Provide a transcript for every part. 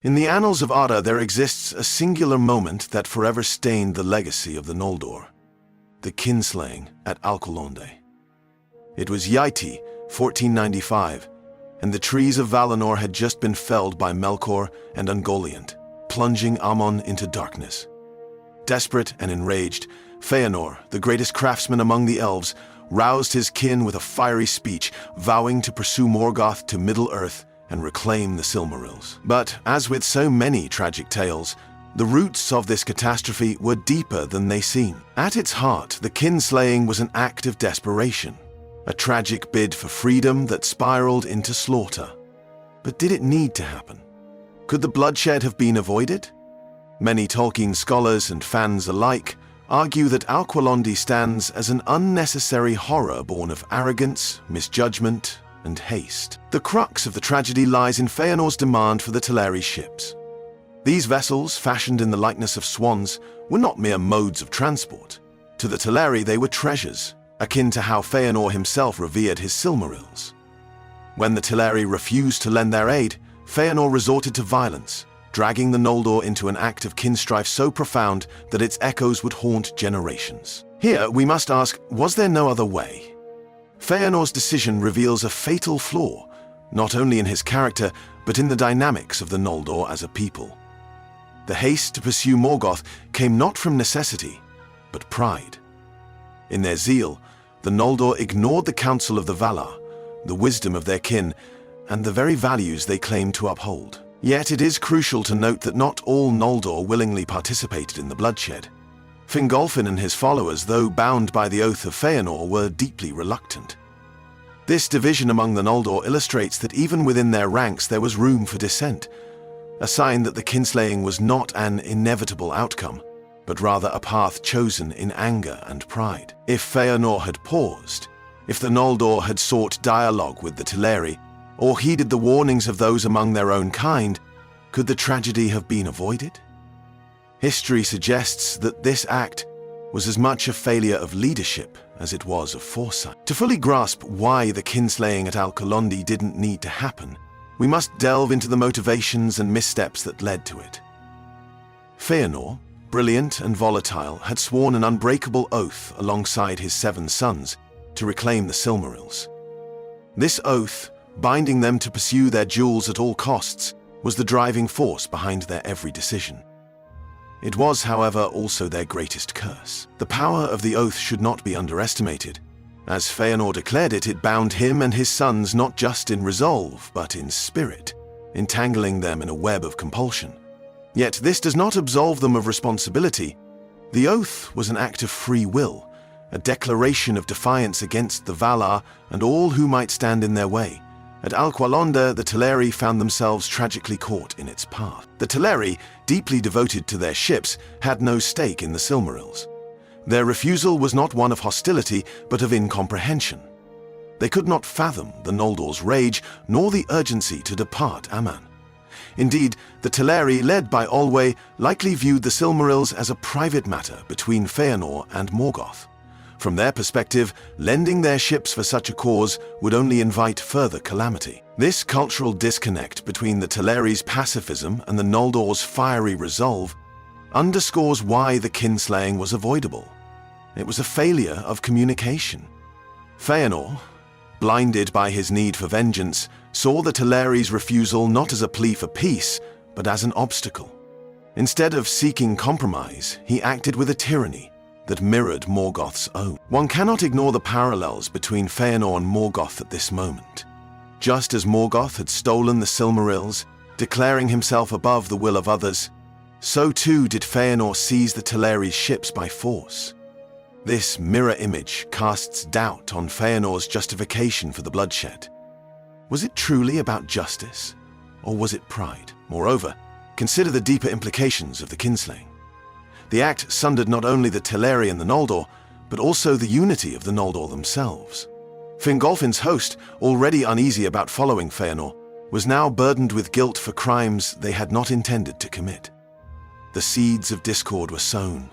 In the annals of Ada there exists a singular moment that forever stained the legacy of the Noldor. The Kinslaying at Alqualondë. It was Yaiti, 1495, and the trees of Valinor had just been felled by Melkor and Ungoliant, plunging Amon into darkness. Desperate and enraged, Feanor, the greatest craftsman among the elves, roused his kin with a fiery speech, vowing to pursue Morgoth to Middle-earth and reclaim the Silmarils. But, as with so many tragic tales, the roots of this catastrophe were deeper than they seem. At its heart, the kinslaying was an act of desperation, a tragic bid for freedom that spiraled into slaughter. But did it need to happen? Could the bloodshed have been avoided? Many Tolkien scholars and fans alike argue that Alqualondë stands as an unnecessary horror born of arrogance, misjudgment, and haste. The crux of the tragedy lies in Feanor's demand for the Teleri ships. These vessels, fashioned in the likeness of swans, were not mere modes of transport. To the Teleri they were treasures, akin to how Feanor himself revered his Silmarils. When the Teleri refused to lend their aid, Feanor resorted to violence, dragging the Noldor into an act of kinstrife so profound that its echoes would haunt generations. Here, we must ask, was there no other way? Feanor's decision reveals a fatal flaw, not only in his character, but in the dynamics of the Noldor as a people. The haste to pursue Morgoth came not from necessity, but pride. In their zeal, the Noldor ignored the counsel of the Valar, the wisdom of their kin, and the very values they claimed to uphold. Yet it is crucial to note that not all Noldor willingly participated in the bloodshed. Fingolfin and his followers, though bound by the oath of Feanor, were deeply reluctant. This division among the Noldor illustrates that even within their ranks there was room for dissent, a sign that the kinslaying was not an inevitable outcome, but rather a path chosen in anger and pride. If Feanor had paused, if the Noldor had sought dialogue with the Teleri, or heeded the warnings of those among their own kind, could the tragedy have been avoided? History suggests that this act was as much a failure of leadership as it was of foresight. To fully grasp why the kinslaying at Alqualondë didn't need to happen, we must delve into the motivations and missteps that led to it. Feanor, brilliant and volatile, had sworn an unbreakable oath alongside his 7 sons to reclaim the Silmarils. This oath, binding them to pursue their jewels at all costs, was the driving force behind their every decision. It was, however, also their greatest curse. The power of the oath should not be underestimated. As Feanor declared it, it bound him and his sons not just in resolve, but in spirit, entangling them in a web of compulsion. Yet this does not absolve them of responsibility. The oath was an act of free will, a declaration of defiance against the Valar and all who might stand in their way. At Alqualondë, the Teleri found themselves tragically caught in its path. The Teleri, deeply devoted to their ships, had no stake in the Silmarils. Their refusal was not one of hostility, but of incomprehension. They could not fathom the Noldor's rage, nor the urgency to depart Aman. Indeed, the Teleri, led by Olwe, likely viewed the Silmarils as a private matter between Feanor and Morgoth. From their perspective, lending their ships for such a cause would only invite further calamity. This cultural disconnect between the Teleri's pacifism and the Noldor's fiery resolve underscores why the kinslaying was avoidable. It was a failure of communication. Feanor, blinded by his need for vengeance, saw the Teleri's refusal not as a plea for peace, but as an obstacle. Instead of seeking compromise, he acted with a tyranny that mirrored Morgoth's own. One cannot ignore the parallels between Feanor and Morgoth at this moment. Just as Morgoth had stolen the Silmarils, declaring himself above the will of others, so too did Feanor seize the Teleri's ships by force. This mirror image casts doubt on Feanor's justification for the bloodshed. Was it truly about justice, or was it pride? Moreover, consider the deeper implications of the kinslaying. The act sundered not only the Teleri and the Noldor, but also the unity of the Noldor themselves. Fingolfin's host, already uneasy about following Feanor, was now burdened with guilt for crimes they had not intended to commit. The seeds of discord were sown,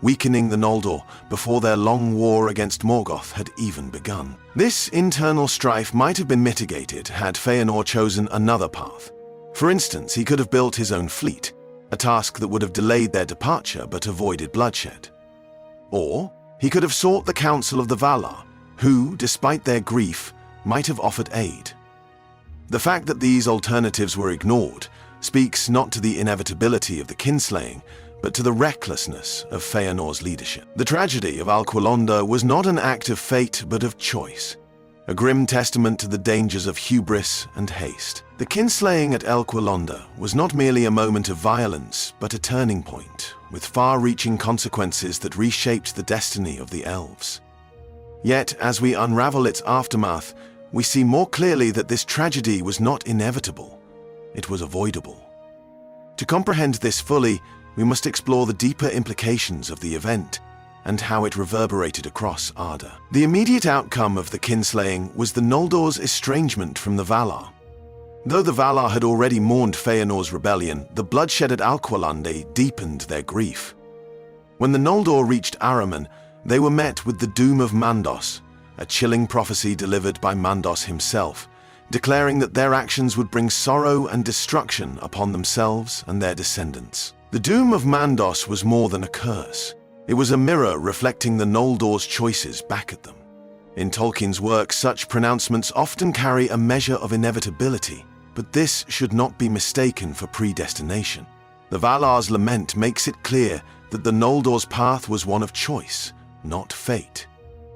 weakening the Noldor before their long war against Morgoth had even begun. This internal strife might have been mitigated had Feanor chosen another path, For instance, he could have built his own fleet, a task that would have delayed their departure but avoided bloodshed. Or he could have sought the counsel of the Valar, who, despite their grief, might have offered aid. The fact that these alternatives were ignored speaks not to the inevitability of the kinslaying, but to the recklessness of Feanor's leadership. The tragedy of Alqualondë was not an act of fate but of choice, a grim testament to the dangers of hubris and haste. The kinslaying at Alqualondë was not merely a moment of violence, but a turning point, with far-reaching consequences that reshaped the destiny of the elves. Yet, as we unravel its aftermath, we see more clearly that this tragedy was not inevitable, it was avoidable. To comprehend this fully, we must explore the deeper implications of the event and how it reverberated across Arda. The immediate outcome of the kinslaying was the Noldor's estrangement from the Valar. Though the Valar had already mourned Feanor's rebellion, the bloodshed at Alqualondë deepened their grief. When the Noldor reached Ahriman, they were met with the doom of Mandos, a chilling prophecy delivered by Mandos himself, declaring that their actions would bring sorrow and destruction upon themselves and their descendants. The doom of Mandos was more than a curse. It was a mirror reflecting the Noldor's choices back at them. In Tolkien's work, such pronouncements often carry a measure of inevitability, but this should not be mistaken for predestination. The Valar's lament makes it clear that the Noldor's path was one of choice, not fate.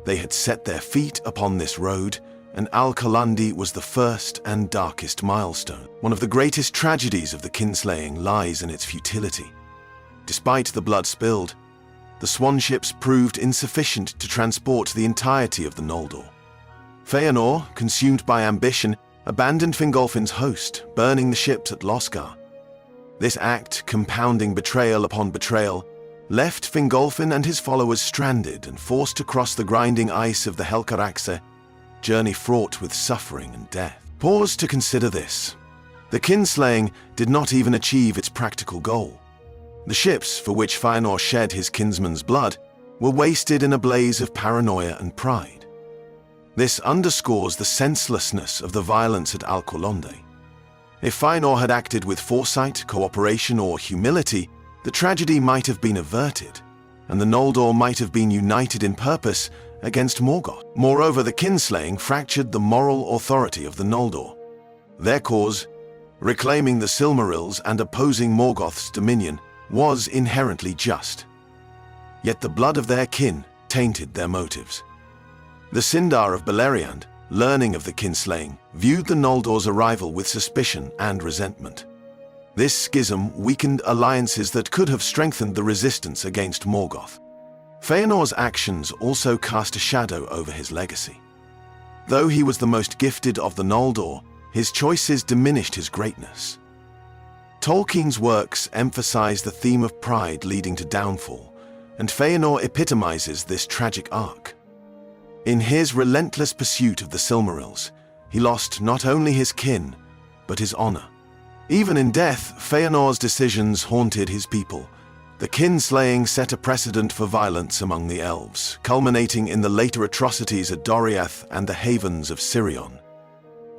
They had set their feet upon this road, and Alqualondë was the first and darkest milestone. One of the greatest tragedies of the kinslaying lies in its futility. Despite the blood spilled, the swan ships proved insufficient to transport the entirety of the Noldor. Feanor, consumed by ambition, abandoned Fingolfin's host, burning the ships at Losgар. This act, compounding betrayal upon betrayal, left Fingolfin and his followers stranded and forced to cross the grinding ice of the Helcaraxe, journey fraught with suffering and death. Pause to consider this. The kinslaying did not even achieve its practical goal. The ships for which Feanor shed his kinsman's blood were wasted in a blaze of paranoia and pride. This underscores the senselessness of the violence at Alqualondë. If Feanor had acted with foresight, cooperation, or humility, the tragedy might have been averted, and the Noldor might have been united in purpose against Morgoth. Moreover, the kinslaying fractured the moral authority of the Noldor. Their cause, reclaiming the Silmarils and opposing Morgoth's dominion, was inherently just. Yet the blood of their kin tainted their motives. The Sindar of Beleriand, learning of the kinslaying, viewed the Noldor's arrival with suspicion and resentment. This schism weakened alliances that could have strengthened the resistance against Morgoth. Feanor's actions also cast a shadow over his legacy. Though he was the most gifted of the Noldor, his choices diminished his greatness. Tolkien's works emphasize the theme of pride leading to downfall, and Feanor epitomizes this tragic arc. In his relentless pursuit of the Silmarils, he lost not only his kin, but his honor. Even in death, Feanor's decisions haunted his people. The kinslaying set a precedent for violence among the elves, culminating in the later atrocities at Doriath and the havens of Sirion.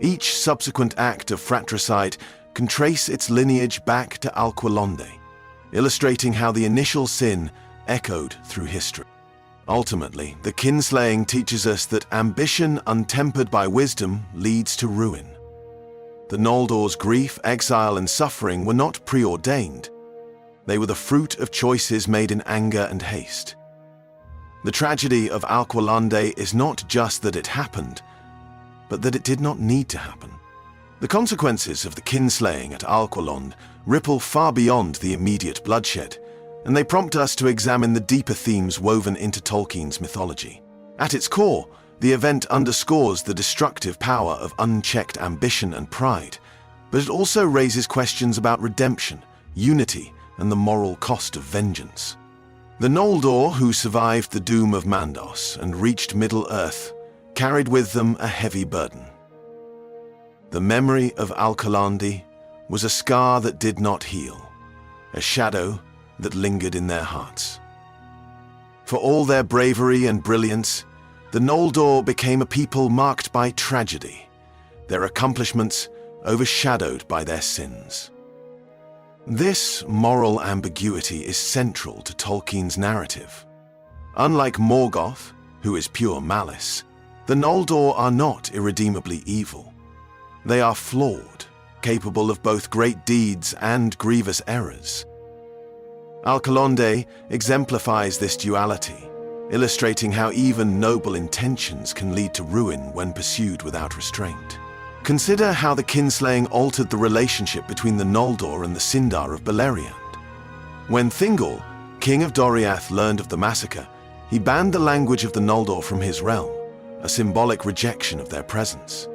Each subsequent act of fratricide can trace its lineage back to Alqualondë, illustrating how the initial sin echoed through history. Ultimately, the kinslaying teaches us that ambition untempered by wisdom leads to ruin. The Noldor's grief, exile, and suffering were not preordained. They were the fruit of choices made in anger and haste. The tragedy of Alqualondë is not just that it happened, but that it did not need to happen. The consequences of the kinslaying at Alqualondë ripple far beyond the immediate bloodshed, and they prompt us to examine the deeper themes woven into Tolkien's mythology. At its core, the event underscores the destructive power of unchecked ambition and pride, but it also raises questions about redemption, unity, and the moral cost of vengeance. The Noldor, who survived the doom of Mandos and reached Middle-earth, carried with them a heavy burden. The memory of Alqualondë was a scar that did not heal, a shadow that lingered in their hearts. For all their bravery and brilliance, the Noldor became a people marked by tragedy. Their accomplishments, overshadowed by their sins. This moral ambiguity is central to Tolkien's narrative. Unlike Morgoth, who is pure malice, the Noldor are not irredeemably evil. They are flawed, capable of both great deeds and grievous errors. Alqualondë exemplifies this duality, illustrating how even noble intentions can lead to ruin when pursued without restraint. Consider how the Kinslaying altered the relationship between the Noldor and the Sindar of Beleriand. When Thingol, king of Doriath, learned of the massacre, he banned the language of the Noldor from his realm, a symbolic rejection of their presence.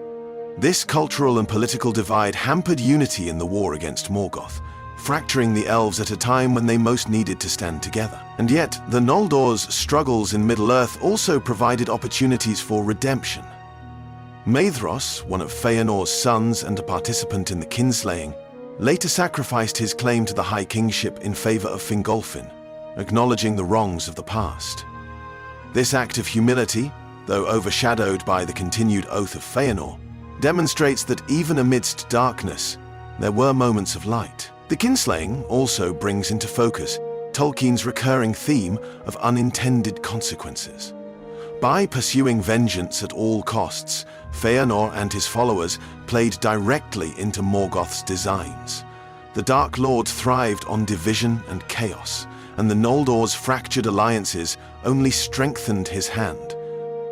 This cultural and political divide hampered unity in the war against Morgoth, fracturing the elves at a time when they most needed to stand together. And yet, the Noldor's struggles in Middle-earth also provided opportunities for redemption. Maedhros, one of Feanor's sons and a participant in the Kinslaying, later sacrificed his claim to the High Kingship in favor of Fingolfin, acknowledging the wrongs of the past. This act of humility, though overshadowed by the continued oath of Feanor, demonstrates that even amidst darkness, there were moments of light. The Kinslaying also brings into focus Tolkien's recurring theme of unintended consequences. By pursuing vengeance at all costs, Feanor and his followers played directly into Morgoth's designs. The Dark Lord thrived on division and chaos, and the Noldor's fractured alliances only strengthened his hand.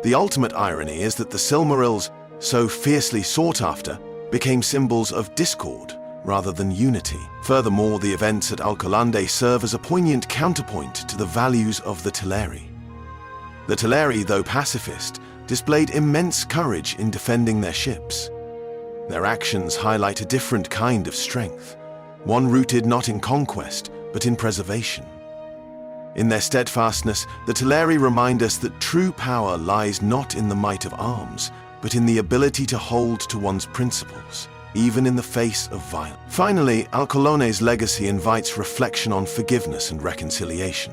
The ultimate irony is that the Silmarils, so fiercely sought after, became symbols of discord rather than unity. Furthermore, the events at Alqualondë serve as a poignant counterpoint to the values of the Teleri. The Teleri, though pacifist, displayed immense courage in defending their ships. Their actions highlight a different kind of strength, one rooted not in conquest, but in preservation. In their steadfastness, the Teleri remind us that true power lies not in the might of arms, but in the ability to hold to one's principles, even in the face of violence. Finally, Alqualondë's legacy invites reflection on forgiveness and reconciliation.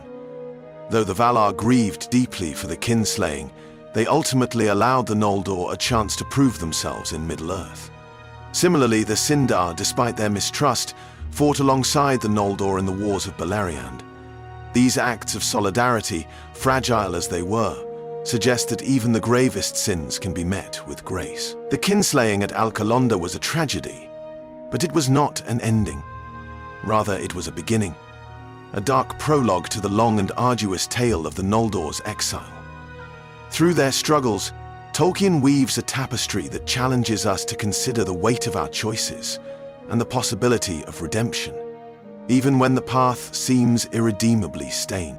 Though the Valar grieved deeply for the Kinslaying, they ultimately allowed the Noldor a chance to prove themselves in Middle-earth. Similarly, the Sindar, despite their mistrust, fought alongside the Noldor in the wars of Beleriand. These acts of solidarity, fragile as they were, suggest that even the gravest sins can be met with grace. The Kinslaying at Alqualondë was a tragedy, but it was not an ending. Rather, it was a beginning, a dark prologue to the long and arduous tale of the Noldor's exile. Through their struggles, Tolkien weaves a tapestry that challenges us to consider the weight of our choices and the possibility of redemption, even when the path seems irredeemably stained.